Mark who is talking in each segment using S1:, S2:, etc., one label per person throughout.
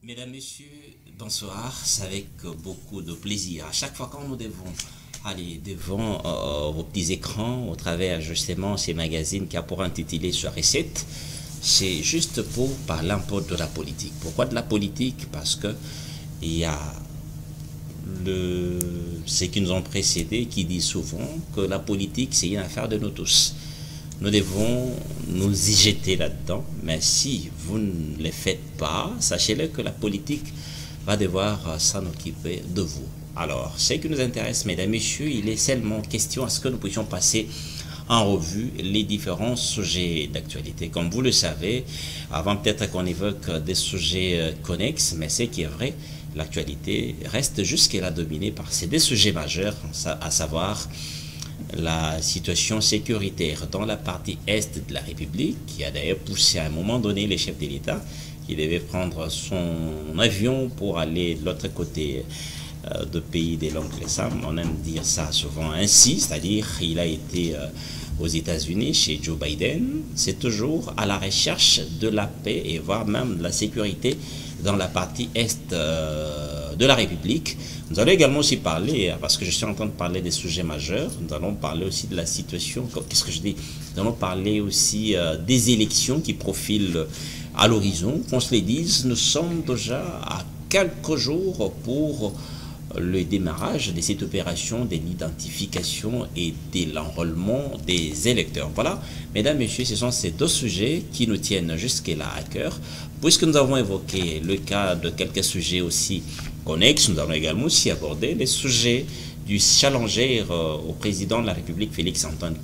S1: Mesdames, Messieurs, bonsoir. C'est avec beaucoup de plaisir. À chaque fois quand nous devons aller devant vos petits écrans, au travers justement ces magazines qui a pour intitulé sur recette, c'est juste pour parler un peu de la politique. Pourquoi de la politique? Parce que il y a ceux qui nous ont précédés qui disent souvent que la politique c'est une affaire de nous tous. Nous devons nous y jeter là-dedans, mais si vous ne le faites pas, sachez-le que la politique va devoir s'en occuper de vous. Alors, ce qui nous intéresse, mesdames, messieurs, il est seulement question à ce que nous puissions passer en revue les différents sujets d'actualité. Comme vous le savez, avant peut-être qu'on évoque des sujets connexes, mais ce qui est vrai, l'actualité reste jusque-là dominée par ces deux sujets majeurs, à savoir la situation sécuritaire dans la partie est de la République, qui a d'ailleurs poussé à un moment donné les chefs de l'État qui devaient prendre son avion pour aller de l'autre côté de pays des langues récentes. On aime dire ça souvent ainsi, c'est-à-dire il a été aux États-Unis chez Joe Biden. C'est toujours à la recherche de la paix et voire même de la sécurité dans la partie est de la République. Nous allons également aussi parler, parce que je suis en train de parler des sujets majeurs, nous allons parler aussi de la situation, qu'est-ce que je dis? Nous allons parler aussi des élections qui profilent à l'horizon. Qu'on se les dise, nous sommes déjà à quelques jours pour le démarrage de cette opération de l'identification et de l'enrôlement des électeurs. Voilà, mesdames, messieurs, ce sont ces deux sujets qui nous tiennent jusque-là à cœur. Puisque nous avons évoqué le cas de quelques sujets aussi connexes, nous allons également aussi aborder les sujets du challenger au président de la République Félix Antoine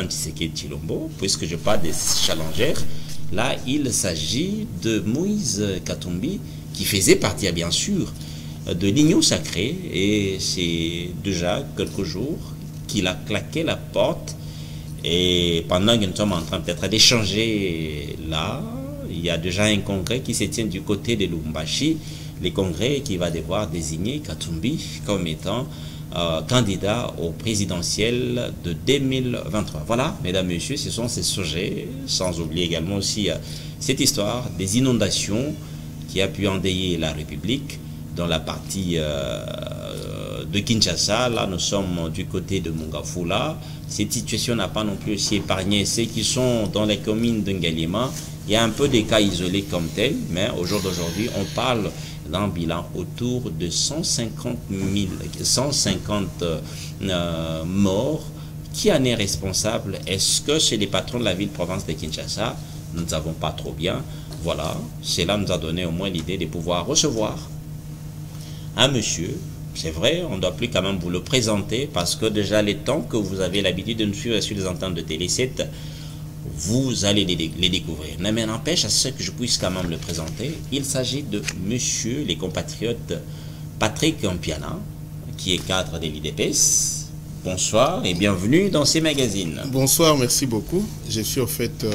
S1: Tshisekedi Tshilombo. Puisque je parle des challengers, là il s'agit de Moïse Katumbi, qui faisait partie, bien sûr, de l'Union sacrée, et c'est déjà quelques jours qu'il a claqué la porte. Et pendant que nous sommes en train peut-être d'échanger là, il y a déjà un congrès qui se tient du côté de Lubumbashi, le congrès qui va devoir désigner Katumbi comme étant candidat au présidentiel de 2023. Voilà, mesdames, messieurs, ce sont ces sujets, sans oublier également aussi cette histoire des inondations qui a pu endeuiller la République dans la partie de Kinshasa. Là, nous sommes du côté de Mongafula. Cette situation n'a pas non plus aussi épargné ceux qui sont dans les communes de Ngaliema. Il y a un peu des cas isolés comme tels, mais au jour d'aujourd'hui, on parle d'un bilan autour de 150 morts. Qui en est responsable? Est-ce que c'est les patrons de la ville-province de Kinshasa? Nous ne savons pas trop bien. Voilà, cela nous a donné au moins l'idée de pouvoir recevoir un monsieur. C'est vrai, on ne doit plus quand même vous le présenter parce que déjà les temps que vous avez l'habitude de nous suivre sur les antennes de Télé 7, vous allez les découvrir. Mais n'empêche à ce que je puisse quand même le présenter. Il s'agit de monsieur, les compatriotes Patrick Mpiana, qui est cadre de l'IDPS. Bonsoir et bienvenue dans ces magazines.
S2: Bonsoir, merci beaucoup. Je suis au fait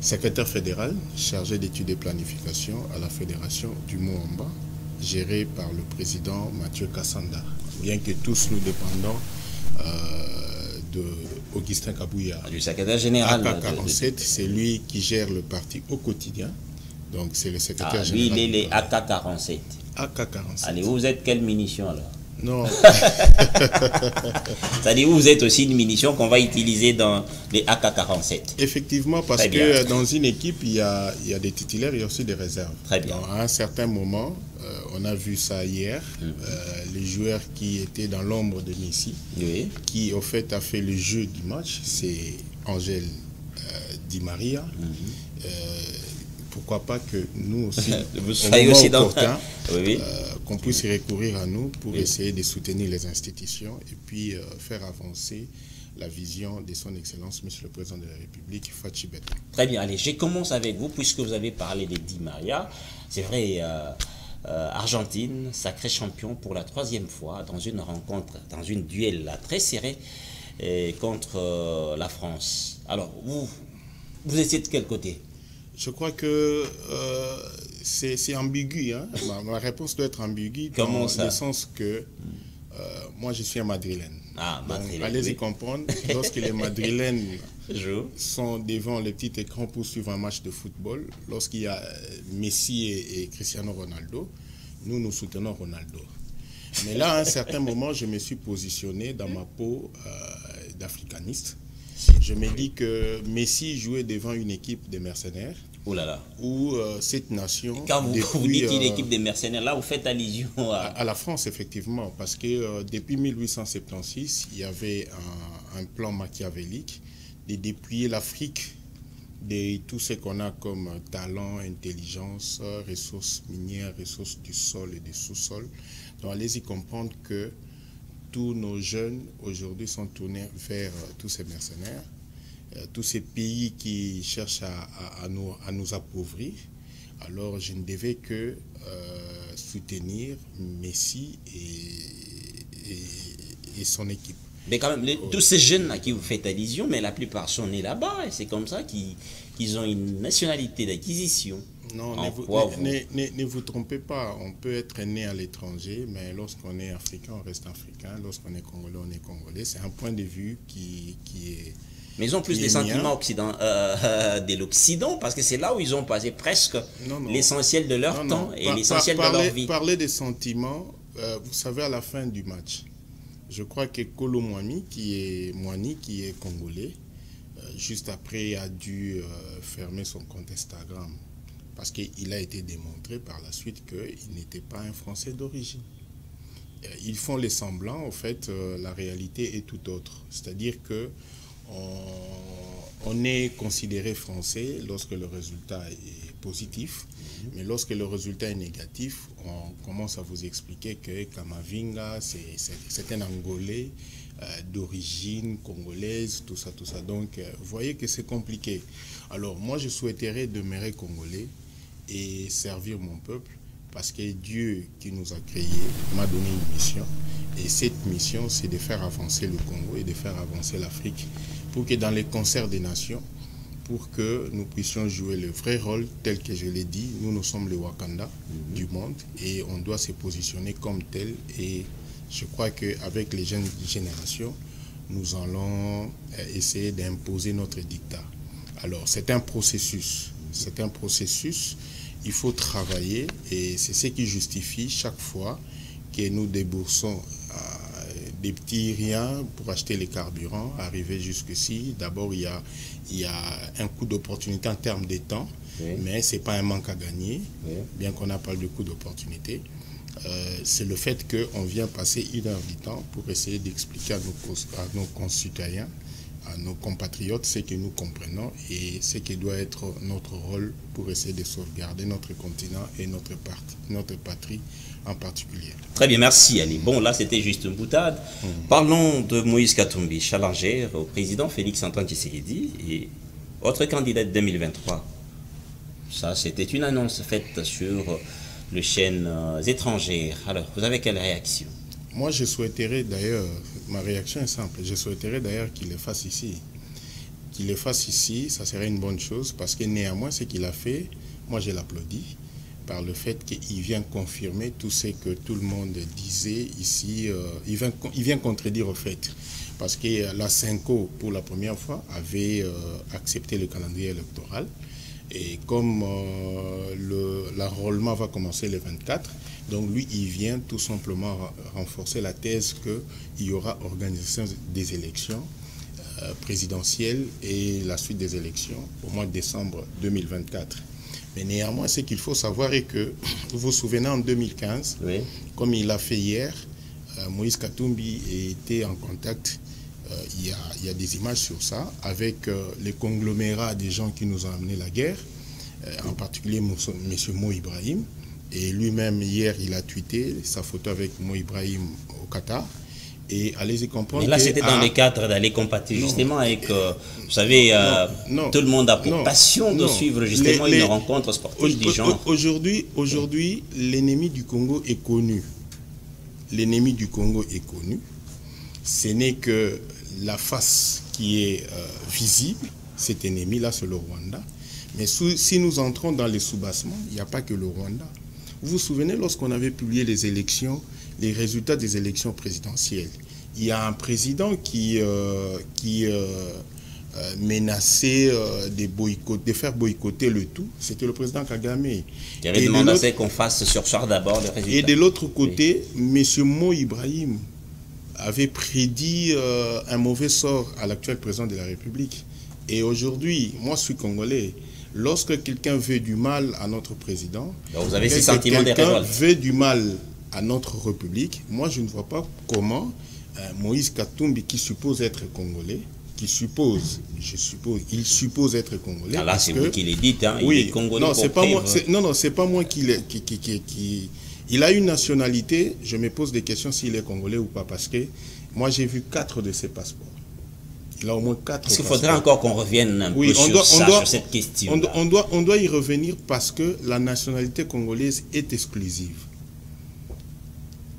S2: secrétaire fédéral chargé d'études et planification à la Fédération du Moamba, gérée par le président Mathieu Kassanda. Bien que tous nous dépendons de Augustin Kabouya.
S1: Du secrétaire général.
S2: AK47, c'est lui qui gère le parti au quotidien. Donc c'est le secrétaire général.
S1: Lui, il est les AK47.
S2: AK47.
S1: Allez, vous êtes quelle munition alors?
S2: Non.
S1: C'est-à-dire vous êtes aussi une munition qu'on va utiliser dans les AK-47.
S2: Effectivement, parce que dans une équipe, il y a des titulaires, il y a aussi des réserves.
S1: Très bien.
S2: Donc, à un certain moment, on a vu ça hier, les joueurs qui étaient dans l'ombre de Messi,
S1: oui,
S2: qui au fait a fait le jeu du match, c'est Angel Di Maria. Pourquoi pas que nous aussi,
S1: vous soyez aussi dans
S2: oui. Qu'on puisse recourir à nous pour essayer de soutenir les institutions et puis faire avancer la vision de son Excellence, Monsieur le Président de la République, Fachi Beton.
S1: Très bien, allez, je commence avec vous, puisque vous avez parlé de Di Maria. C'est vrai, Argentine, sacré champion pour la 3e fois dans une rencontre, dans une duel là, très serré contre la France. Alors, vous étiez de quel côté?
S2: Je crois que c'est ambigu. Hein? Ma réponse doit être ambiguë dans le sens que moi, je suis un Madrilène.
S1: Ah,
S2: Donc,
S1: Madrilène,
S2: allez-y
S1: oui.
S2: comprendre, lorsque les Madrilènes
S1: Joue.
S2: sont devant les petits écrans pour suivre un match de football, lorsqu'il y a Messi et Cristiano Ronaldo, nous soutenons Ronaldo. Mais là, à un certain moment, je me suis positionné dans ma peau d'africaniste. Je me dis que Messi jouait devant une équipe de mercenaires.
S1: Oh là là.
S2: Où cette nation...
S1: Quand vous dites une équipe de mercenaires, là, vous faites allusion
S2: à la France, effectivement, parce que depuis 1876, il y avait un plan machiavélique de dépouiller l'Afrique de tout ce qu'on a comme talent, intelligence, ressources minières, ressources du sol et du sous-sol. Donc, allez-y comprendre que tous nos jeunes aujourd'hui sont tournés vers tous ces mercenaires, tous ces pays qui cherchent à nous appauvrir. Alors je ne devais que soutenir Messi et son équipe.
S1: Mais quand même, tous ces jeunes à qui vous faites allusion, mais la plupart sont nés là-bas et c'est comme ça qu'ils ont une nationalité d'acquisition.
S2: Non, ne vous trompez pas, on peut être né à l'étranger, mais lorsqu'on est africain, on reste africain. Lorsqu'on est congolais, on est congolais. C'est un point de vue qui est...
S1: Mais ils ont plus des sentiments de l'Occident, parce que c'est là où ils ont passé presque l'essentiel de leur temps et l'essentiel de leur vie.
S2: Parler des sentiments, vous savez, à la fin du match, je crois que Kolo Moani, qui est congolais, juste après a dû fermer son compte Instagram, parce qu'il a été démontré par la suite qu'il n'était pas un Français d'origine. Ils font les semblants, en fait, la réalité est tout autre. C'est-à-dire que on est considéré français lorsque le résultat est positif, mais lorsque le résultat est négatif, on commence à vous expliquer que Kamavinga, c'est un Angolais d'origine congolaise, tout ça. Donc, vous voyez que c'est compliqué. Alors, moi, je souhaiterais demeurer congolais et servir mon peuple, parce que Dieu qui nous a créés m'a donné une mission. Et cette mission, c'est de faire avancer le Congo et de faire avancer l'Afrique, pour que dans les concerts des nations, pour que nous puissions jouer le vrai rôle, tel que je l'ai dit, nous sommes les Wakanda du monde et on doit se positionner comme tel. Et je crois qu'avec les jeunes générations, nous allons essayer d'imposer notre dictat. Alors, c'est un processus. C'est un processus. Il faut travailler et c'est ce qui justifie chaque fois que nous déboursons des petits riens pour acheter les carburants, arriver jusqu'ici. D'abord, il y a un coût d'opportunité en termes de temps, mais ce n'est pas un manque à gagner, bien qu'on n'a pas de coût d'opportunité. C'est le fait qu'on vient passer 1 heure du temps pour essayer d'expliquer à nos concitoyens, à nos compatriotes, ce que nous comprenons et ce qui doit être notre rôle pour essayer de sauvegarder notre continent et notre patrie en particulier.
S1: Très bien, merci Ali. Bon, là c'était juste une boutade. Parlons de Moïse Katumbi, challenger au président Félix-Antoine Tshisekedi et autre candidat de 2023. Ça, c'était une annonce faite sur les chaînes étrangères. Alors, vous avez quelle réaction?
S2: Moi, je souhaiterais d'ailleurs, ma réaction est simple, je souhaiterais d'ailleurs qu'il le fasse ici. Qu'il le fasse ici, ça serait une bonne chose, parce que néanmoins, ce qu'il a fait, moi je l'applaudis, par le fait qu'il vient confirmer tout ce que tout le monde disait ici. Il vient contredire au fait, parce que la Cinco, pour la première fois, avait accepté le calendrier électoral. Et comme l'enrôlement va commencer le 24, donc lui, il vient tout simplement renforcer la thèse qu'il y aura organisation des élections présidentielles et la suite des élections au mois de décembre 2024. Mais néanmoins, ce qu'il faut savoir est que, vous vous souvenez, en 2015, comme il l'a fait hier, Moïse Katumbi était en contact, il y a des images sur ça, avec les conglomérats des gens qui nous ont amené la guerre, en particulier M. Mo Ibrahim. Et lui-même, hier, il a tweeté sa photo avec Mo Ibrahim au Qatar. Et allez-y comprendre.
S1: Mais là, c'était dans le cadre d'aller compatir justement avec, vous savez, tout le monde a pour passion de suivre justement une rencontre sportive du genre.
S2: Aujourd'hui, l'ennemi du Congo est connu. L'ennemi du Congo est connu. Ce n'est que la face qui est visible. Cet ennemi-là, c'est le Rwanda. Mais si nous entrons dans les soubassements, il n'y a pas que le Rwanda. Vous vous souvenez, lorsqu'on avait publié les élections, les résultats des élections présidentielles, il y a un président qui menaçait de faire boycotter le tout. C'était le président Kagame.
S1: Il avait demandé qu'on fasse sursoir d'abord le résultat.
S2: Et de l'autre côté, M. Mo Ibrahim avait prédit un mauvais sort à l'actuel président de la République. Et aujourd'hui, moi je suis congolais, lorsque quelqu'un veut du mal à notre président,
S1: donc vous avez ces sentiments de révolte.
S2: Veut du mal à notre République, moi je ne vois pas comment Moïse Katumbi, qui suppose être congolais, il suppose être congolais.
S1: Ah là, c'est vous qui le dites, hein,
S2: oui,
S1: il est congolais.
S2: Non, c'est pas moi. Non, c'est pas moi qui il a une nationalité. Je me pose des questions s'il est congolais ou pas, parce que moi j'ai vu 4 de ses passeports. Il a au moins 4.
S1: Parce qu'il faudrait encore qu'on revienne un peu sur cette question.
S2: On doit y revenir parce que la nationalité congolaise est exclusive.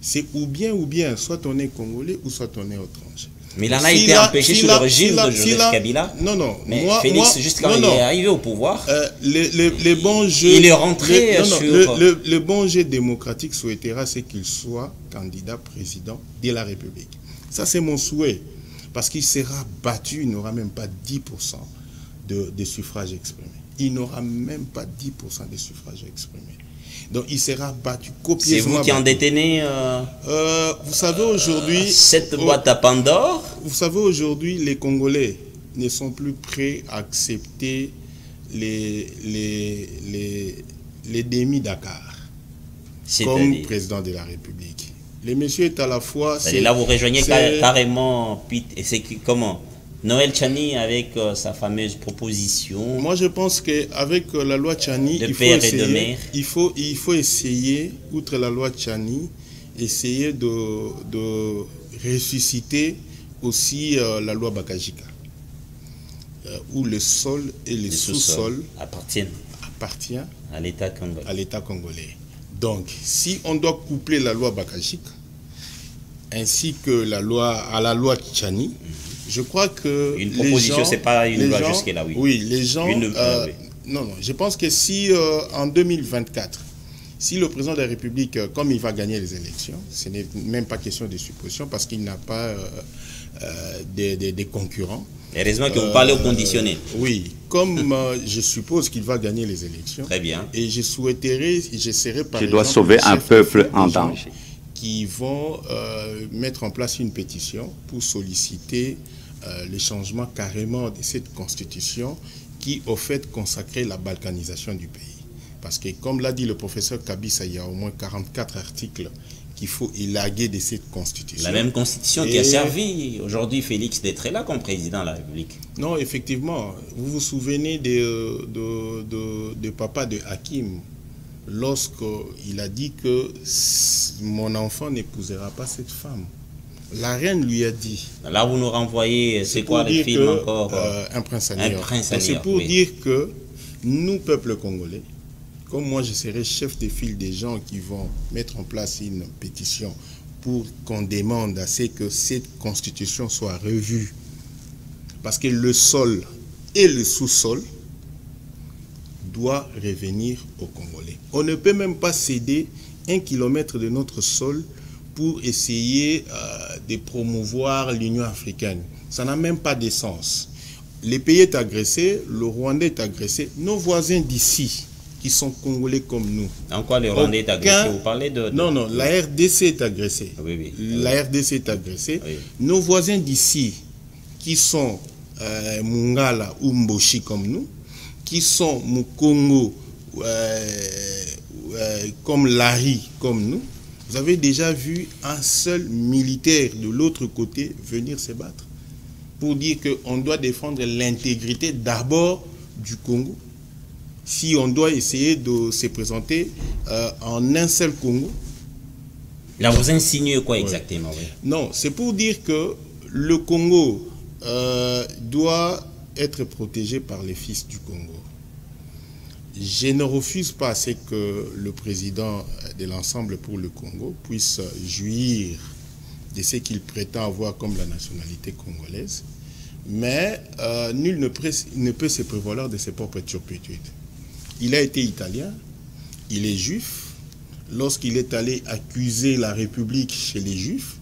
S2: C'est ou bien, soit on est congolais ou soit on est étranger.
S1: Mais il en a été empêché sous le régime de Joseph Kabila.
S2: Non.
S1: Mais Félix, juste quand il est arrivé au pouvoir,
S2: les bons jeux,
S1: il est rentré
S2: le bon jeu démocratique souhaitera, c'est qu'il soit candidat président de la République. Ça, c'est mon souhait. Parce qu'il sera battu, il n'aura même pas 10% de suffrages exprimés. Il n'aura même pas 10% des suffrages exprimés. Donc il sera battu copieusement.
S1: C'est vous qui en détenez
S2: vous savez aujourd'hui...
S1: cette boîte à Pandore.
S2: Vous savez aujourd'hui, les Congolais ne sont plus prêts à accepter les demi-Dakar comme président de la République. Le monsieur est à la fois...
S1: Et là, vous rejoignez carrément... Et c'est comment Noël Tchani avec sa fameuse proposition.
S2: Moi, je pense qu'avec la loi Tchani, il faut essayer, outre la loi Tchani, essayer de ressusciter aussi la loi Bakajika, où le sol et le sous-sol
S1: appartiennent à
S2: l'État congolais. Donc, si on doit coupler la loi Bakajika ainsi que la loi Tchani, je crois que
S1: une proposition, c'est pas une loi jusque-là, oui.
S2: Oui, les gens... non, je pense que si en 2024, si le président de la République, comme il va gagner les élections, ce n'est même pas question de supposition parce qu'il n'a pas des concurrents.
S1: Heureusement que vous parlez au conditionnel.
S2: Oui, comme je suppose qu'il va gagner les élections.
S1: Très bien.
S2: Et j'essaierai par exemple...
S3: Je dois sauver un peuple en danger.
S2: Qui vont mettre en place une pétition pour solliciter le changement carrément de cette constitution qui, au fait, consacrait la balkanisation du pays. Parce que, comme l'a dit le professeur Kabissa, il y a au moins 44 articles qu'il faut élaguer de cette constitution.
S1: La même constitution qui a servi aujourd'hui Félix d'être là comme président de la République.
S2: Non, effectivement. Vous vous souvenez de papa de Hakim, lorsqu'il a dit que mon enfant n'épousera pas cette femme. La reine lui a dit.
S1: Là, vous nous renvoyez, c'est quoi le film encore
S2: Un prince à New York.
S1: C'est
S2: pour dire que nous, peuple congolais, comme moi je serai chef de file des gens qui vont mettre en place une pétition pour qu'on demande à ce que cette constitution soit revue. Parce que le sol et le sous-sol doit revenir aux Congolais. On ne peut même pas céder 1 kilomètre de notre sol pour essayer de promouvoir l'Union africaine. Ça n'a même pas de sens. Le pays est agressé, le Rwanda est agressé, nos voisins d'ici, qui sont Congolais comme nous.
S1: En quoi le Rwanda est agressé? Vous parlez de...
S2: Non, la RDC est agressée.
S1: Oui.
S2: La RDC est agressée.
S1: Oui.
S2: Nos voisins d'ici, qui sont Mungala ou Mboshi comme nous, qui sont Mukongo comme Lari comme nous, vous avez déjà vu un seul militaire de l'autre côté venir se battre pour dire qu'on doit défendre l'intégrité d'abord du Congo. Si on doit essayer de se présenter en un seul Congo.
S1: Là, vous insinuez quoi exactement? Oui.
S2: Non, c'est pour dire que le Congo doit être protégé par les fils du Congo. Je ne refuse pas que le président de l'Ensemble pour le Congo puisse jouir de ce qu'il prétend avoir comme la nationalité congolaise, mais nul ne peut se prévaloir de ses propres turpitudes. Il a été italien, il est juif. Lorsqu'il est allé accuser la République chez les juifs,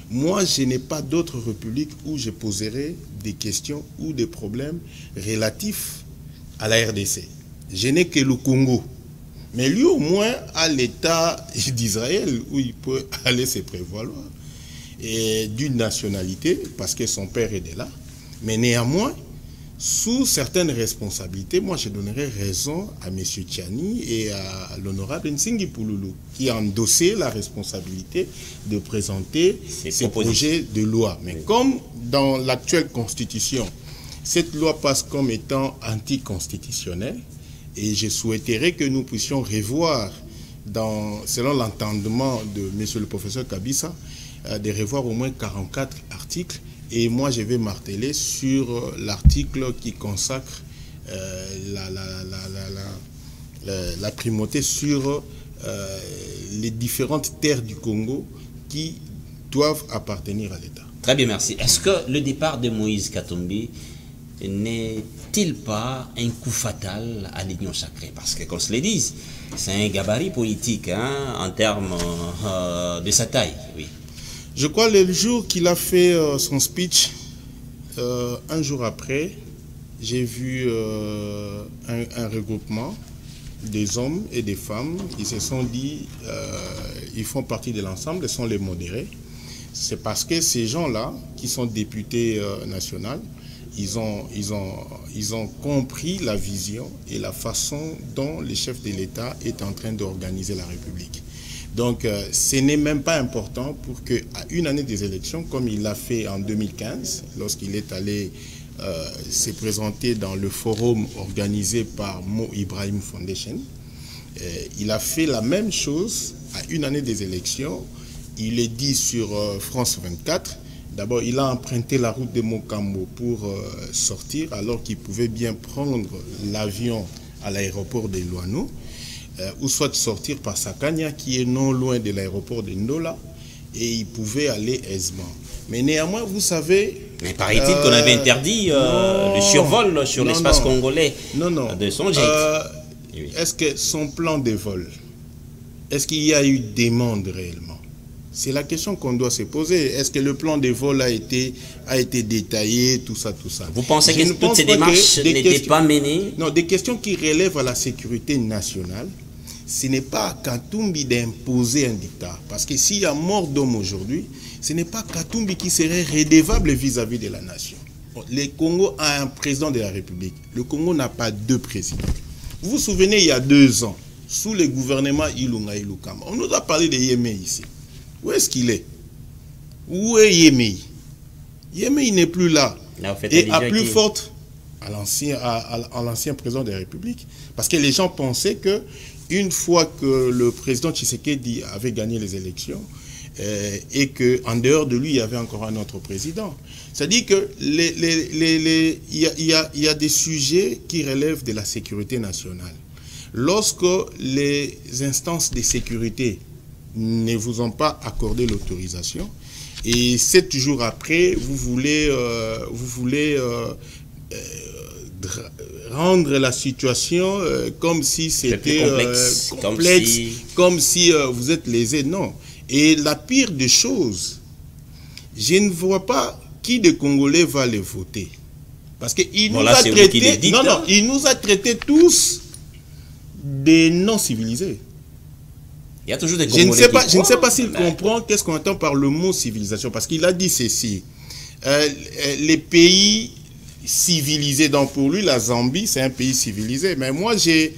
S2: Moi, je n'ai pas d'autre république où je poserai des questions ou des problèmes relatifs à la RDC. Je n'ai que le Congo. Mais lui, au moins, a l'État d'Israël où il peut aller se prévaloir d'une nationalité, parce que son père est de là. Mais néanmoins, sous certaines responsabilités, moi je donnerais raison à M. Tchani et à l'honorable Nsingi Pouloulou, qui a endossé la responsabilité de présenter ces projets de loi. Mais comme dans l'actuelle constitution, cette loi passe comme étant anticonstitutionnelle, et je souhaiterais que nous puissions revoir, selon l'entendement de M. le professeur Kabissa, de revoir au moins 44 articles. Et moi, je vais marteler sur l'article qui consacre la primauté sur les différentes terres du Congo qui doivent appartenir à l'État.
S1: Très bien, merci. Est-ce que le départ de Moïse Katumbi n'est-il pas un coup fatal à l'Union sacrée? Parce que, qu'on se le dise, c'est un gabarit politique en termes de sa taille. Oui.
S2: Je crois le jour qu'il a fait son speech, un jour après, j'ai vu un regroupement des hommes et des femmes. Ils se sont dit, ils font partie de l'ensemble, ils sont les modérés. C'est parce que ces gens-là, qui sont députés nationaux, ils ont compris la vision et la façon dont le chef de l'État est en train d'organiser la République. Donc, ce n'est même pas important pour qu'à une année des élections, comme il l'a fait en 2015, lorsqu'il est allé se présenter dans le forum organisé par Mo Ibrahim Foundation, il a fait la même chose à une année des élections. Il est dit sur France 24. D'abord, il a emprunté la route de Mokambo pour sortir, alors qu'il pouvait bien prendre l'avion à l'aéroport de Luano, ou soit sortir par Sakania, qui est non loin de l'aéroport de Ndola, et il pouvait aller aisément. Mais néanmoins, vous savez...
S1: Mais paraît-il qu'on avait interdit le survol sur l'espace congolais de son jet.
S2: Oui. Est-ce que son plan de vol, est-ce qu'il y a eu demande réellement? C'est la question qu'on doit se poser. Est-ce que le plan de vol a été détaillé, tout ça?
S1: Vous pensez que toutes ces démarches n'étaient pas menées?
S2: Non, des questions qui relèvent à la sécurité nationale. Ce n'est pas à Katumbi d'imposer un dictat. Parce que s'il y a mort d'homme aujourd'hui, ce n'est pas Katumbi qui serait redevable vis-à-vis de la nation. Le Congo a un président de la République. Le Congo n'a pas deux présidents. Vous vous souvenez, il y a 2 ans, sous le gouvernement Ilunga Ilukamba, on nous a parlé de Yémé ici. Où est-ce qu'il est? Où est Yémé? Yémé, il n'est plus là. Et à plus forte, à l'ancien président de la République. Parce que les gens pensaient que une fois que le président Tshisekedi avait gagné les élections, et qu'en dehors de lui, il y avait encore un autre président. C'est-à-dire qu'il y a des sujets qui relèvent de la sécurité nationale. Lorsque les instances de sécurité ne vous ont pas accordé l'autorisation, et 7 jours après, vous voulez rendre la situation comme si c'était complexe, comme si vous êtes lésé. Non. Et la pire des choses, je ne vois pas qui des Congolais va les voter. Parce qu'il nous a traités, il nous a traités tous des non-civilisés.
S1: Il y a toujours des Congolais
S2: je ne sais pas s'il comprend qu'est-ce qu'on entend par le mot civilisation. Parce qu'il a dit ceci. Les pays civilisés, donc pour lui, la Zambie, c'est un pays civilisé. Mais moi, j'ai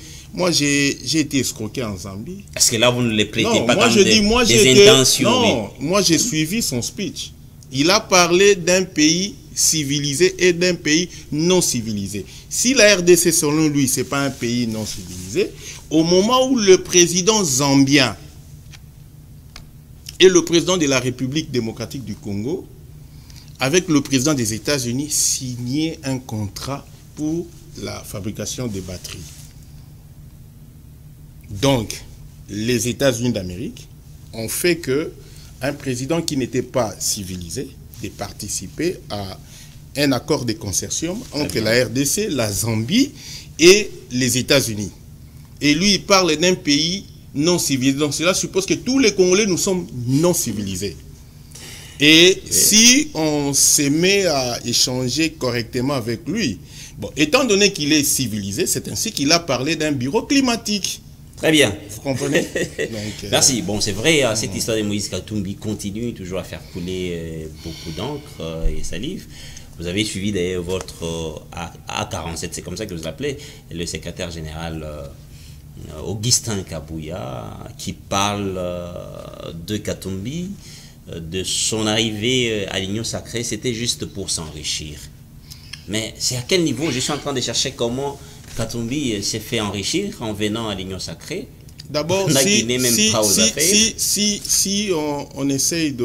S2: été escroqué en Zambie.
S1: Est-ce que là, vous ne les prêtez pas dans des intentions?
S2: Non, moi, j'ai suivi son speech. Il a parlé d'un pays civilisé et d'un pays non civilisé. Si la RDC, selon lui, ce n'est pas un pays non civilisé, au moment où le président zambien et le président de la République démocratique du Congo, avec le président des États-Unis, signaient un contrat pour la fabrication des batteries. Donc, les États-Unis d'Amérique ont fait que un président qui n'était pas civilisé de participer à un accord de consortium entre la RDC, la Zambie et les États-Unis. Et lui, il parle d'un pays non civilisé. Donc, cela suppose que tous les Congolais, nous sommes non civilisés. Et si on se met à échanger correctement avec lui, bon, étant donné qu'il est civilisé, c'est ainsi qu'il a parlé d'un bureau climatique.
S1: Très bien.
S2: Vous comprenez? Donc,
S1: merci. Bon, c'est vrai, cette histoire de Moïse Katumbi continue toujours à faire couler beaucoup d'encre et salive. Vous avez suivi d'ailleurs votre A47, c'est comme ça que vous l'appelez, le secrétaire général Augustin Kabouya, qui parle de Katumbi, de son arrivée à l'Union sacrée, c'était juste pour s'enrichir. Mais c'est à quel niveau? Je suis en train de chercher comment Katumbi s'est fait enrichir en venant à l'Union sacrée.
S2: D'abord, si on essaye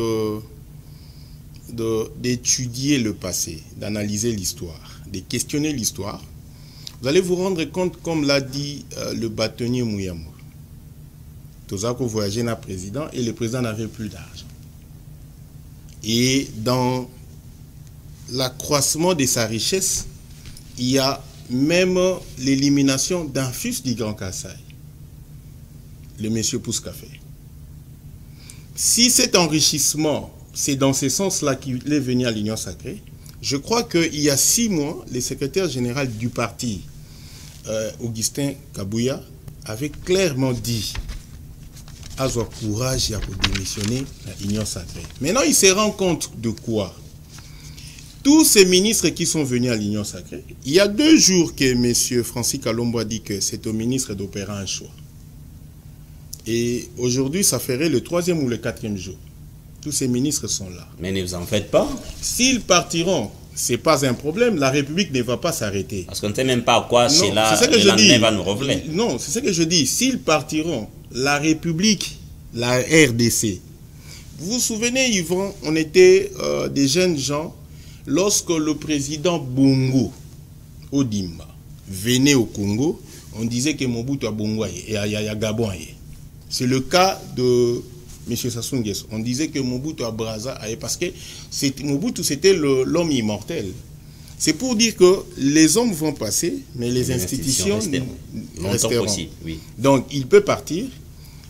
S2: d'étudier le passé, d'analyser l'histoire, de questionner l'histoire, vous allez vous rendre compte, comme l'a dit le bâtonnier Mouyamou, Tozako voyageait dans le président et le président n'avait plus d'argent. Et dans l'accroissement de sa richesse, il y a même l'élimination d'un fils du Grand Kassai, le monsieur Pousse-Café. Si cet enrichissement, c'est dans ce sens-là qu'il est venu à l'Union sacrée, je crois qu'il y a 6 mois, le secrétaire général du parti, Augustin Kabouya, avait clairement dit à son courage pour démissionner à l'Union sacrée. Maintenant, il se rend compte de quoi? Tous ces ministres qui sont venus à l'Union sacrée, il y a 2 jours que M. Francis Kalombo a dit que c'est au ministre d'opérer un choix. Et aujourd'hui, ça ferait le 3e ou le 4e jour. Tous ces ministres sont là.
S1: Mais ne vous en faites pas.
S2: S'ils partiront, ce n'est pas un problème. La République ne va pas s'arrêter.
S1: Parce qu'on ne sait même pas à quoi c'est là, le lendemain va nous revenir.
S2: Non, c'est ce que je dis. S'ils partiront, la République, la RDC, vous vous souvenez, Yvon, on était des jeunes gens, lorsque le président Bongo Odimba venait au Congo, on disait que Mobutu a Bongo et a Gabon. C'est le cas de M. Sassou Nguesso. On disait que Mobutu a Brazza parce que Mobutu c'était l'homme immortel. C'est pour dire que les hommes vont passer, mais les institutions resteront.
S1: Oui.
S2: Donc il peut partir.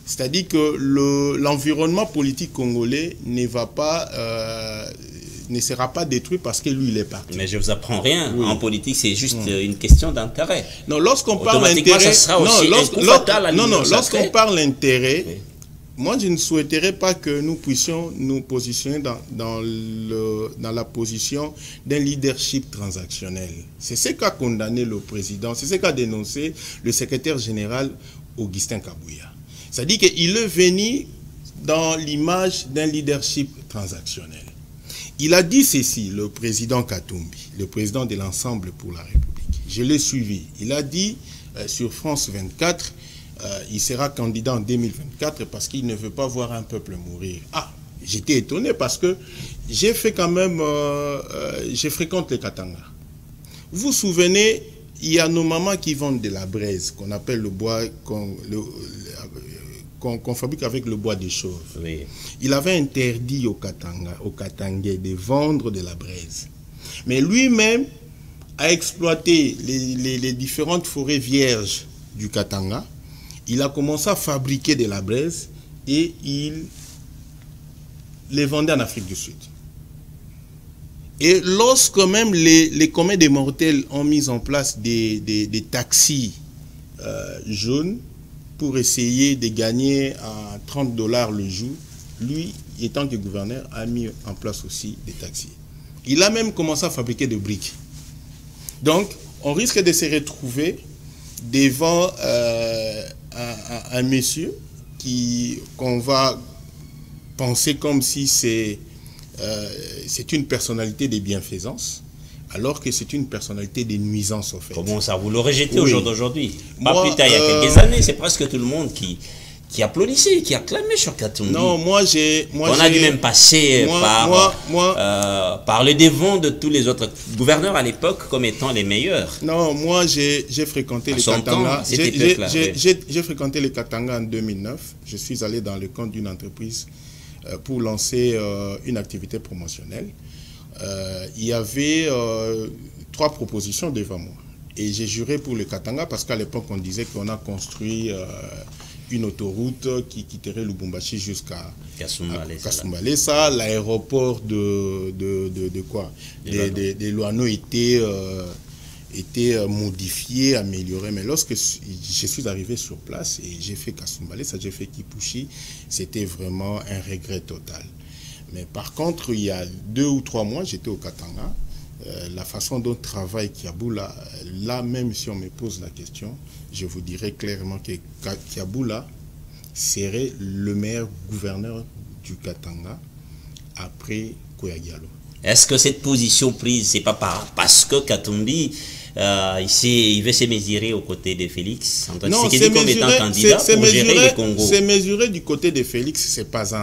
S2: C'est-à-dire que l'environnement politique congolais ne sera pas détruit parce que lui il est parti.
S1: Mais je vous apprends rien. Oui. En politique, c'est juste une question d'intérêt.
S2: Non, lorsqu'on parle d'intérêt, lorsqu'on parle d'intérêt, oui. Moi je ne souhaiterais pas que nous puissions nous positionner dans la position d'un leadership transactionnel. C'est ce qu'a condamné le président, c'est ce qu'a dénoncé le secrétaire général Augustin Kabouya. C'est-à-dire qu'il est venu dans l'image d'un leadership transactionnel. Il a dit ceci, le président Katumbi, le président de l'Ensemble pour la République. Je l'ai suivi. Il a dit sur France 24, il sera candidat en 2024 parce qu'il ne veut pas voir un peuple mourir. Ah, j'étais étonné parce que j'ai fait quand même, je fréquente les Katanga. Vous vous souvenez, il y a nos mamans qui vendent de la braise, qu'on appelle le bois, qu'on fabrique avec le bois des chauves.
S1: Oui.
S2: Il avait interdit au Katangais de vendre de la braise. Mais lui-même a exploité les différentes forêts vierges du Katanga. Il a commencé à fabriquer de la braise et il les vendait en Afrique du Sud. Et lorsque même les communs des mortels ont mis en place des taxis jaunes, pour essayer de gagner à 30 $ le jour, lui, étant que gouverneur, a mis en place aussi des taxis. Il a même commencé à fabriquer des briques. Donc, on risque de se retrouver devant un monsieur qu'on va penser comme si c'est une personnalité de bienfaisance, alors que c'est une personnalité de nuisance, en fait.
S1: Comment ça, vous l'aurez jeté au jour d'aujourd'hui? Pas plus tard, il y a quelques années, c'est presque tout le monde qui applaudissait, qui acclamait sur Katumbi.
S2: Non, on a
S1: dû même passer par le devant de tous les autres gouverneurs à l'époque comme étant les meilleurs.
S2: Non, moi j'ai fréquenté les Katanga. J'ai fréquenté les Katanga en 2009. Je suis allé dans le compte d'une entreprise pour lancer une activité promotionnelle. Il y avait 3 propositions devant moi. Et j'ai juré pour le Katanga parce qu'à l'époque, on disait qu'on a construit une autoroute qui quitterait Lubumbashi jusqu'à
S1: Kasumbalesa.
S2: L'aéroport de quoi? Des Luano était modifié, amélioré. Mais lorsque je suis arrivé sur place et j'ai fait Kasumbalesa, j'ai fait Kipushi, c'était vraiment un regret total. Mais par contre, il y a 2 ou 3 mois, j'étais au Katanga. La façon dont travaille Kiaboula, là même si on me pose la question, je vous dirais clairement que Kiaboula serait le meilleur gouverneur du Katanga après Koyagialo.
S1: Est-ce que cette position prise, c'est pas parce que Katumbi il veut se mesurer aux côtés de Félix Antoine Tshisekedi comme étant candidat pour gérer le Congo?
S2: C'est mesuré du côté de Félix, c'est pas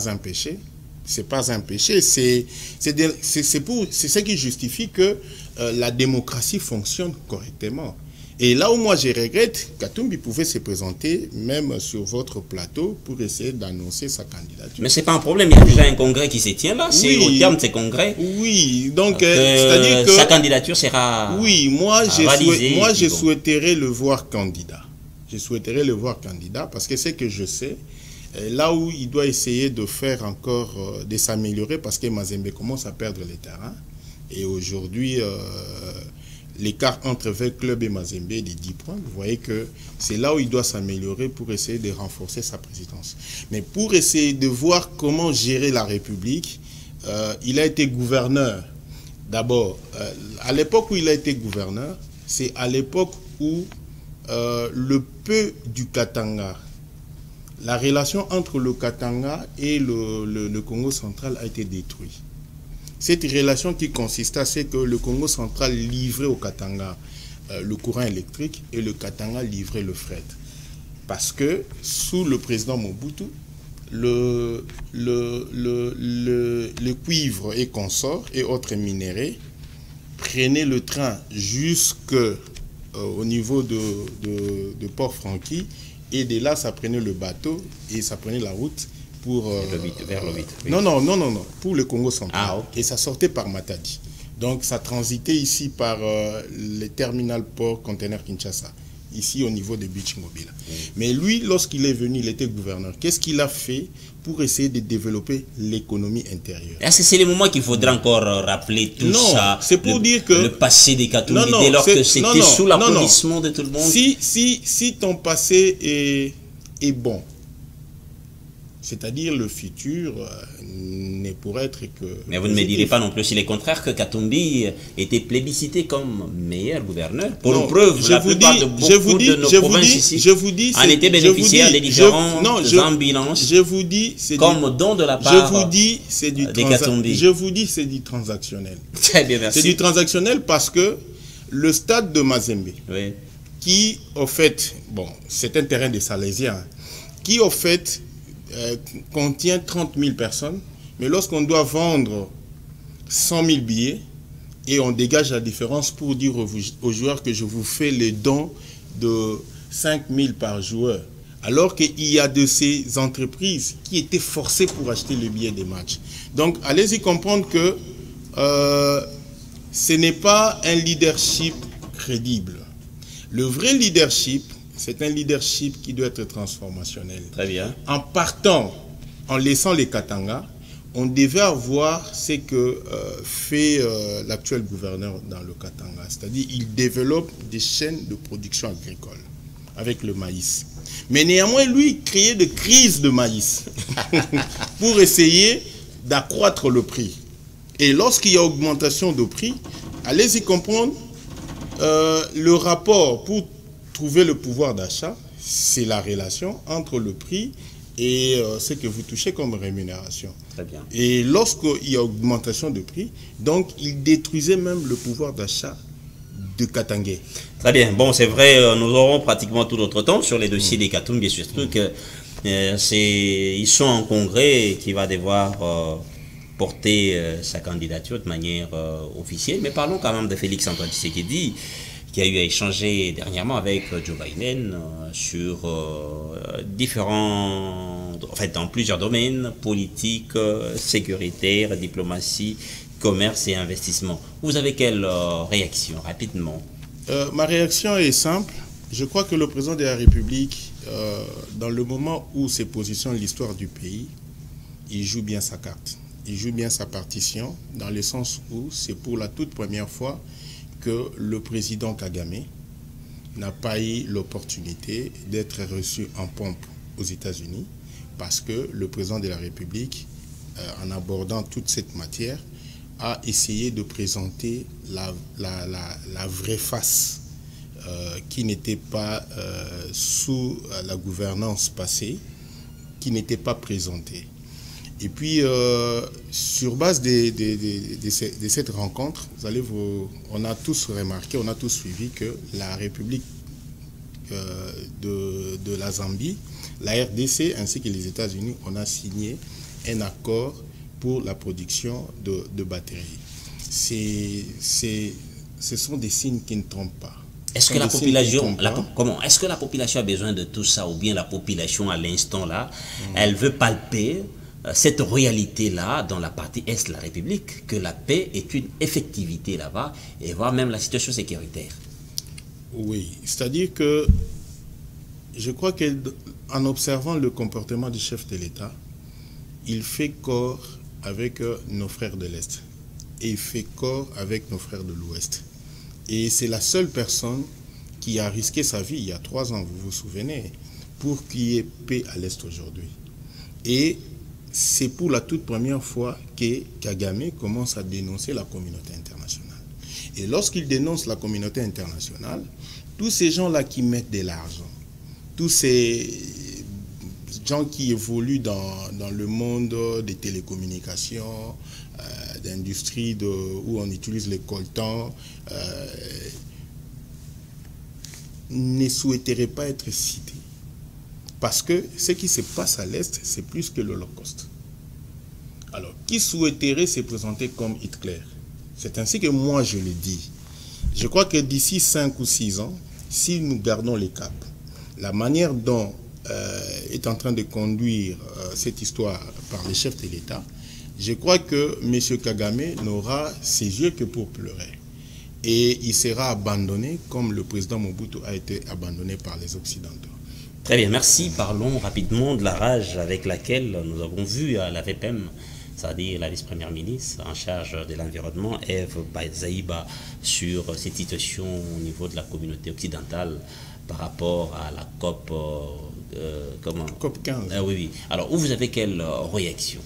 S2: un péché. C'est pas un péché, c'est ce qui justifie que la démocratie fonctionne correctement. Et là où moi je regrette, Katumbi pouvait se présenter même sur votre plateau pour essayer d'annoncer sa candidature.
S1: Mais c'est pas un problème, il y a déjà un congrès qui se tient là, c'est au terme de ce congrès.
S2: Oui, donc c'est-à-dire que
S1: sa candidature sera
S2: je souhaiterais le voir candidat. Je souhaiterais le voir candidat parce que c'est que je sais. Là où il doit essayer de faire encore, de s'améliorer parce que Mazembe commence à perdre les terrains. Et aujourd'hui, l'écart entre Vert Club et Mazembe est de 10 points. Vous voyez que c'est là où il doit s'améliorer pour essayer de renforcer sa présidence. Mais pour essayer de voir comment gérer la République, il a été gouverneur. D'abord, à l'époque où il a été gouverneur, c'est à l'époque où le peu du Katanga, la relation entre le Katanga et le Congo central a été détruite. Cette relation qui consistait à ce que le Congo central livrait au Katanga le courant électrique et le Katanga livrait le fret. Parce que sous le président Mobutu, le cuivre et consorts et autres minéraux prenaient le train jusqu'au niveau de Port-Franqui. Et de là, ça prenait le bateau et ça prenait la route pour...
S1: vers l'Ovite. Oui.
S2: Non, pour le Congo central.
S1: Ah, okay.
S2: Et ça sortait par Matadi. Donc, ça transitait ici par le terminal port container Kinshasa, ici au niveau de Beach Mobile. Mais lui, lorsqu'il est venu, il était gouverneur. Qu'est-ce qu'il a fait pour essayer de développer l'économie intérieure?
S1: Est-ce que c'est le moment qu'il faudra encore rappeler tout ça?
S2: C'est pour dire que...
S1: Le passé des Katumbi, dès lors que c'était sous l'applaudissement de tout le monde.
S2: Si ton passé est bon, c'est-à-dire le futur ne pourrait être que...
S1: Mais vous ne me direz pas non plus, s'il est contraire, que Katumbi était plébiscité comme meilleur gouverneur. Pour une preuve, la plupart de beaucoup de nos provinces ici en étaient bénéficiaires des différents ambulances.
S2: Je vous dis,
S1: comme don de la part
S2: je vous dis, c'est du
S1: Katumbi.
S2: Je vous dis, c'est du transactionnel.
S1: Très bien, merci.
S2: C'est du transactionnel parce que le stade de Mazembe,
S1: oui,
S2: qui, au fait, bon, c'est un terrain des Salésiens, qui, au fait, contient 30 000 personnes, mais lorsqu'on doit vendre 100 000 billets et on dégage la différence pour dire aux joueurs que je vous fais les dons de 5 000 par joueur, alors qu'il y a de ces entreprises qui étaient forcées pour acheter les billets des matchs. Donc, allez-y comprendre que ce n'est pas un leadership crédible. Le vrai leadership, c'est un leadership qui doit être transformationnel.
S1: Très bien.
S2: En partant, en laissant les Katanga, on devait avoir ce que fait l'actuel gouverneur dans le Katanga. C'est-à-dire qu'il développe des chaînes de production agricole avec le maïs. Mais néanmoins, lui, créait des crises de maïs pour essayer d'accroître le prix. Et lorsqu'il y a augmentation de prix, allez-y comprendre, le rapport pour trouver le pouvoir d'achat, c'est la relation entre le prix et ce que vous touchez comme rémunération.
S1: Très bien.
S2: Et lorsqu'il y a augmentation de prix, donc il détruisait même le pouvoir d'achat de Katangé.
S1: Très bien. Bon, c'est vrai, nous aurons pratiquement tout notre temps sur les dossiers des Katumbi, surtout que ils sont en congrès qui va devoir porter sa candidature de manière officielle. Mais parlons quand même de Félix Antoine Tshisekedi, qui a eu à échanger dernièrement avec Joe Biden sur dans plusieurs domaines, politique, sécuritaire, diplomatie, commerce et investissement. Vous avez quelle réaction, rapidement?
S2: Ma réaction est simple. Je crois que le président de la République, dans le moment où se positionne l'histoire du pays, il joue bien sa carte. Il joue bien sa partition, dans le sens où c'est pour la toute première fois que le président Kagame n'a pas eu l'opportunité d'être reçu en pompe aux États-Unis, parce que le président de la République, en abordant toute cette matière, a essayé de présenter la vraie face qui n'était pas sous la gouvernance passée, qui n'était pas présentée. Et puis, sur base de cette rencontre, on a tous remarqué, on a tous suivi que la République de la Zambie, la RDC ainsi que les États-Unis, on a signé un accord pour la production de batteries. Ce sont des signes qui ne trompent pas.
S1: Est-ce que est-ce que la population a besoin de tout ça, ou bien la population à l'instant là, elle veut palper cette réalité-là dans la partie Est de la République, que la paix est une effectivité là-bas, et voir même la situation sécuritaire?
S2: Oui, c'est-à-dire que je crois qu'en observant le comportement du chef de l'État, il fait corps avec nos frères de l'Est et il fait corps avec nos frères de l'Ouest. Et c'est la seule personne qui a risqué sa vie il y a 3 ans, vous vous souvenez, pour qu'il y ait paix à l'Est aujourd'hui. Et c'est pour la toute première fois que Kagame commence à dénoncer la communauté internationale. Et lorsqu'il dénonce la communauté internationale, tous ces gens-là qui mettent de l'argent, tous ces gens qui évoluent dans le monde des télécommunications, d'industrie où on utilise les coltans, ne souhaiteraient pas être cités. Parce que ce qui se passe à l'Est, c'est plus que l'Holocauste. Alors, qui souhaiterait se présenter comme Hitler? C'est ainsi que moi je le dis. Je crois que d'ici 5 ou 6 ans, si nous gardons les caps, la manière dont est en train de conduire cette histoire par les chefs de l'État, je crois que M. Kagame n'aura ses yeux que pour pleurer. Et il sera abandonné comme le président Mobutu a été abandonné par les Occidentaux.
S1: Très bien, merci. Parlons rapidement de la rage avec laquelle nous avons vu à la VPM, c'est-à-dire la vice-première ministre en charge de l'environnement, Eve Zaïba, sur cette situation au niveau de la communauté occidentale par rapport à la COP,
S2: COP 15.
S1: Oui, oui. Alors, où vous avez quelle réaction?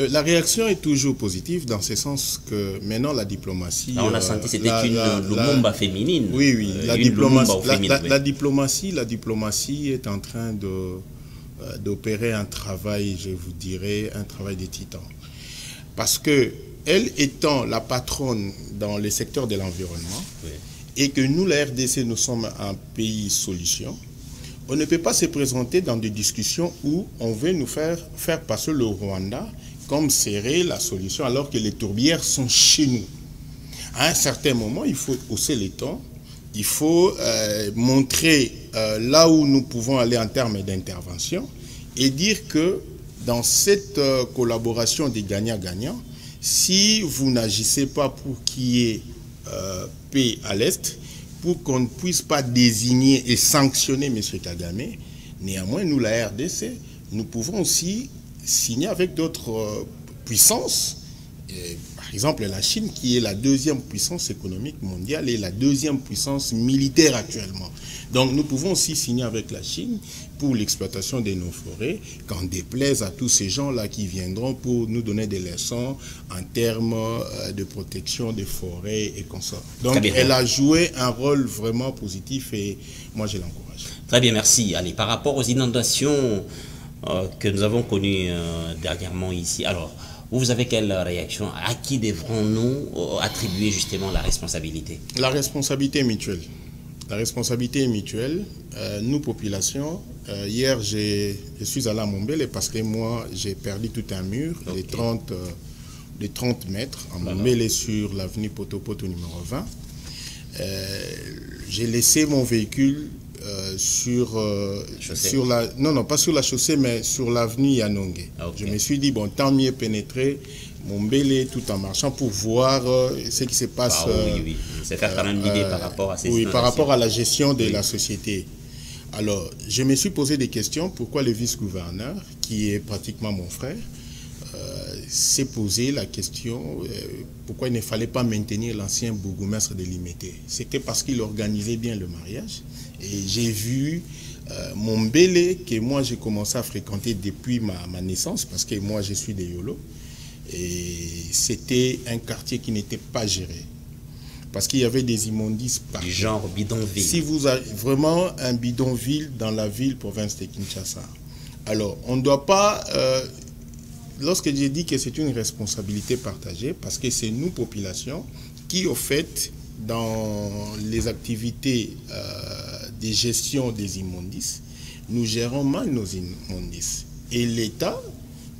S2: La réaction est toujours positive, dans ce sens que maintenant la diplomatie...
S1: Là, on a senti que c'était une Lumumba féminine.
S2: Oui, oui. La diplomatie est en train d'opérer un travail, je vous dirais, un travail de titan. Parce que elle étant la patronne dans le secteur de l'environnement, oui, et que nous, la RDC, nous sommes un pays solution, on ne peut pas se présenter dans des discussions où on veut nous faire passer le Rwanda comme serait la solution, alors que les tourbières sont chez nous. À un certain moment, il faut hausser les tons, il faut montrer là où nous pouvons aller en termes d'intervention et dire que dans cette collaboration des gagnants-gagnants, si vous n'agissez pas pour qu'il y ait paix à l'Est, pour qu'on ne puisse pas désigner et sanctionner M. Kagame, néanmoins, nous, la RDC, nous pouvons aussi signer avec d'autres puissances, par exemple la Chine, qui est la 2e puissance économique mondiale et la 2e puissance militaire actuellement. Donc nous pouvons aussi signer avec la Chine pour l'exploitation de nos forêts, qu'en déplaise à tous ces gens-là qui viendront pour nous donner des leçons en termes de protection des forêts et consorts. Donc elle a joué un rôle vraiment positif et moi je l'encourage.
S1: Très bien, merci. Allez, par rapport aux inondations que nous avons connues dernièrement ici, alors vous avez quelle réaction? À qui devrons-nous attribuer justement la responsabilité? La responsabilité est mutuelle.
S2: La responsabilité est mutuelle. Nous, population, hier, je suis allé à Mombele parce que moi, j'ai perdu tout un mur de 30 mètres à Mombele sur l'avenue Potopoto numéro 20. J'ai laissé mon véhicule pas sur la chaussée, mais sur l'avenue Yanonge. Je me suis dit, bon, tant mieux pénétrer Mombele tout en marchant pour voir ce qui se passe.
S1: Oui, oui. C'est faire quand même l'idée par rapport à ces
S2: par rapport à la gestion de la société. Alors, je me suis posé des questions. Pourquoi le vice-gouverneur, qui est pratiquement mon frère, s'est posé la question pourquoi il ne fallait pas maintenir l'ancien bourgmestre de Limete. C'était parce qu'il organisait bien le mariage. Et j'ai vu Mombele, que moi j'ai commencé à fréquenter depuis ma naissance, parce que moi je suis de Yolo. Et c'était un quartier qui n'était pas géré. Parce qu'il y avait des immondices partout.
S1: Du genre bidonville.
S2: Si vous avez vraiment un bidonville dans la ville, province de Kinshasa, alors on ne doit pas... lorsque j'ai dit que c'est une responsabilité partagée, parce que c'est nous, population, qui, au fait, dans les activités de gestion des immondices, nous gérons mal nos immondices. Et l'État,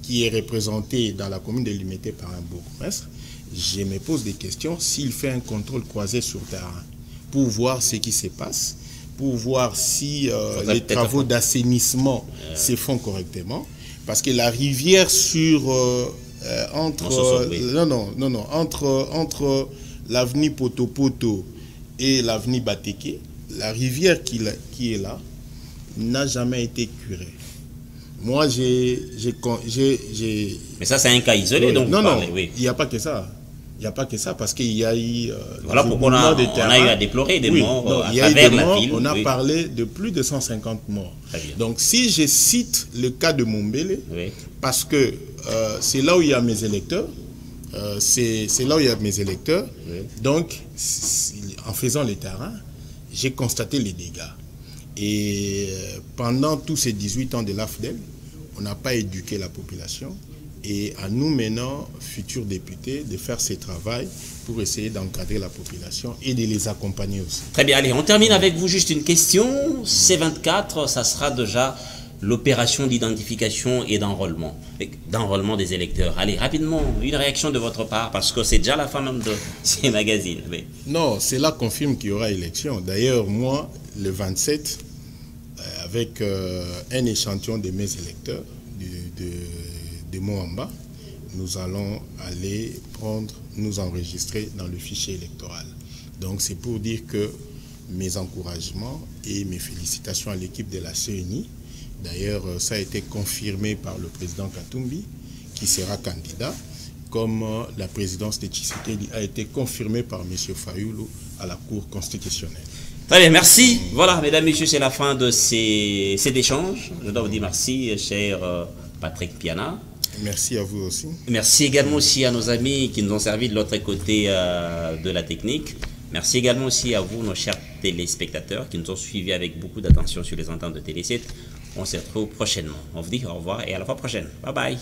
S2: qui est représenté dans la commune de Limete par un bourgmestre, je me pose des questions s'il fait un contrôle croisé sur terrain pour voir ce qui se passe, pour voir si les travaux d'assainissement se font correctement. Parce que la rivière entre l'avenue Potopoto et l'avenue Bateke, la rivière qui est là n'a jamais été curée. Moi,
S1: Mais ça, c'est un cas isolé, donc
S2: non,
S1: vous parlez, oui.
S2: Il n'y a pas que ça. Il n'y a pas que ça, parce qu'il y a eu...
S1: voilà pourquoi on a eu à déplorer des morts à travers la ville.
S2: On a parlé de plus de 150 morts. Donc, si je cite le cas de Mombele, parce que c'est là où il y a mes électeurs, donc, en faisant le terrain, j'ai constaté les dégâts. Et pendant tous ces 18 ans de l'AFDEL, on n'a pas éduqué la population. Et à nous maintenant, futurs députés, de faire ce travail pour essayer d'encadrer la population et de les accompagner aussi.
S1: Très bien, allez, on termine avec vous juste une question. C24, ça sera déjà l'opération d'identification et d'enrôlement des électeurs. Allez, rapidement, une réaction de votre part, parce que c'est déjà la fin même de ces magazines. Oui.
S2: Non, cela confirme qu'il y aura élection. D'ailleurs, moi, le 27, avec un échantillon de mes électeurs de Moamba, nous allons aller nous enregistrer dans le fichier électoral. Donc c'est pour dire que mes encouragements et mes félicitations à l'équipe de la CENI. D'ailleurs, ça a été confirmé par le président Katumbi, qui sera candidat, comme la présidence de Tshisekedi a été confirmée par M. Fayoulou à la Cour constitutionnelle.
S1: Très bien, merci. Voilà, mesdames, messieurs, c'est la fin de cet échange. Je dois vous dire merci, cher Patrick Piana.
S2: Merci à vous aussi.
S1: Merci également aussi à nos amis qui nous ont servi de l'autre côté de la technique. Merci également aussi à vous, nos chers téléspectateurs, qui nous ont suivis avec beaucoup d'attention sur les antennes de Télé 7. On se retrouve prochainement. On vous dit au revoir et à la fois prochaine. Bye bye.